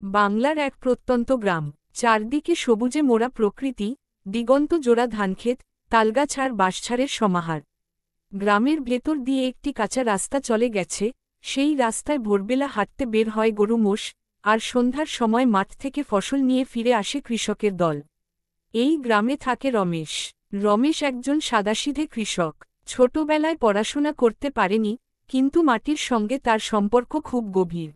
বাংলার এক প্রত্যন্ত গ্রাম, চারদিকে সবুজে মোড়া প্রকৃতি, দিগন্ত জোড়া ধানক্ষেত, তালগাছ আর বাঁশঝাড়ের সমাহার। গ্রামের ভেতর দিয়ে একটি কাঁচা রাস্তা চলে গেছে, সেই রাস্তায় ভোরবেলা হাঁটতে বের হয় গরু মোষ, আর সন্ধ্যার সময় মাঠ থেকে ফসল নিয়ে ফিরে আসে কৃষকের দল। এই গ্রামে থাকে রমেশ। রমেশ একজন সাদাসিধে কৃষক। ছোটবেলায় পড়াশোনা করতে পারেনি, কিন্তু মাটির সঙ্গে তার সম্পর্ক খুব গভীর।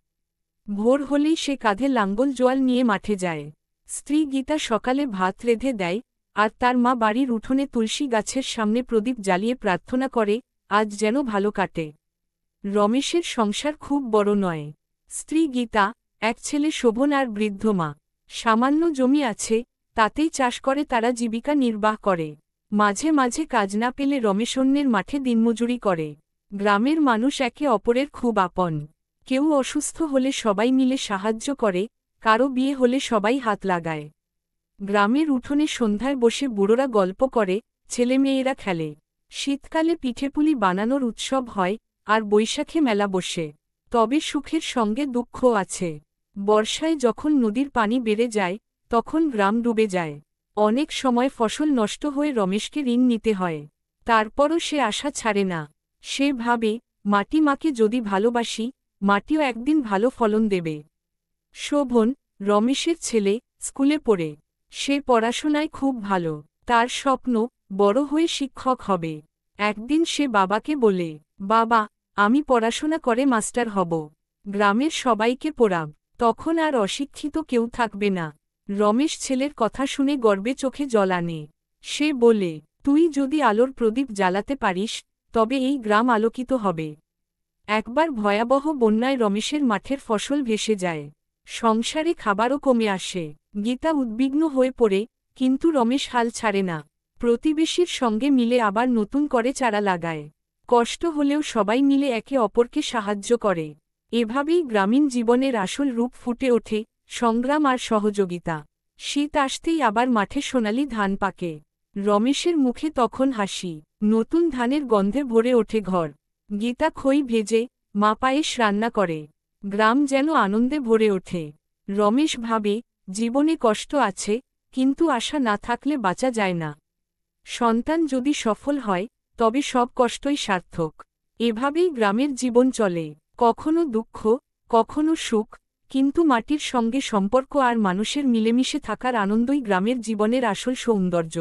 ভোর হলেই সে কাঁধে লাঙ্গল জোয়াল নিয়ে মাঠে যায়। স্ত্রী গীতা সকালে ভাত রেঁধে দেয়, আর তার মা বাড়ির উঠোনে তুলসী গাছের সামনে প্রদীপ জ্বালিয়ে প্রার্থনা করে, আজ যেন ভালো কাটে। রমেশের সংসার খুব বড় নয়। স্ত্রী গীতা, এক ছেলে শোভন আর বৃদ্ধ মা। সামান্য জমি আছে, তাতেই চাষ করে তারা জীবিকা নির্বাহ করে। মাঝে মাঝে কাজ না পেলে রমেশ অন্যের মাঠে দিনমজুরি করে। গ্রামের মানুষ একে অপরের খুব আপন। কেউ অসুস্থ হলে সবাই মিলে সাহায্য করে, কারো বিয়ে হলে সবাই হাত লাগায়। গ্রামের উঠোনে সন্ধ্যায় বসে বুড়োরা গল্প করে, ছেলেমেয়েরা খেলে। শীতকালে পিঠেপুলি বানানোর উৎসব হয়, আর বৈশাখে মেলা বসে। তবে সুখের সঙ্গে দুঃখও আছে। বর্ষায় যখন নদীর পানি বেড়ে যায়, তখন গ্রাম ডুবে যায়। অনেক সময় ফসল নষ্ট হয়ে রমেশকে ঋণ নিতে হয়। তারপরও সে আশা ছাড়ে না। সে ভাবে, মাটি মাকে যদি ভালোবাসি, মাটিও একদিন ভালো ফলন দেবে। শোভন, রমেশের ছেলে, স্কুলে পড়ে। সে পড়াশোনায় খুব ভালো। তার স্বপ্ন, বড় হয়ে শিক্ষক হবে। একদিন সে বাবাকে বলে, বাবা, আমি পড়াশোনা করে মাস্টার হব। গ্রামের সবাইকে পড়াব। তখন আর অশিক্ষিত কেউ থাকবে না। রমেশ ছেলের কথা শুনে গর্বে চোখে জল আনে। সে বলে, তুই যদি আলোর প্রদীপ জ্বালাতে পারিস, তবে এই গ্রাম আলোকিত হবে। একবার ভয়াবহ বন্যায় রমেশের মাঠের ফসল ভেসে যায়। সংসারে খাবারও কমে আসে। গীতা উদ্বিগ্ন হয়ে পড়ে, কিন্তু রমেশ হাল ছাড়ে না। প্রতিবেশীর সঙ্গে মিলে আবার নতুন করে চারা লাগায়। কষ্ট হলেও সবাই মিলে একে অপরকে সাহায্য করে। এভাবেই গ্রামীণ জীবনের আসল রূপ ফুটে ওঠে, সংগ্রাম আর সহযোগিতা। শীত আসতেই আবার মাঠে সোনালি ধান পাকে। রমেশের মুখে তখন হাসি। নতুন ধানের গন্ধে ভরে ওঠে ঘর। গীতা খই ভেজে, মা পায়েস রান্না করে। গ্রাম যেন আনন্দে ভরে ওঠে। রমেশ ভাবে, জীবনে কষ্ট আছে, কিন্তু আশা না থাকলে বাঁচা যায় না। সন্তান যদি সফল হয়, তবে সব কষ্টই সার্থক। এভাবেই গ্রামের জীবন চলে, কখনো দুঃখ, কখনো সুখ, কিন্তু মাটির সঙ্গে সম্পর্ক আর মানুষের মিলেমিশে থাকার আনন্দই গ্রামের জীবনের আসল সৌন্দর্য।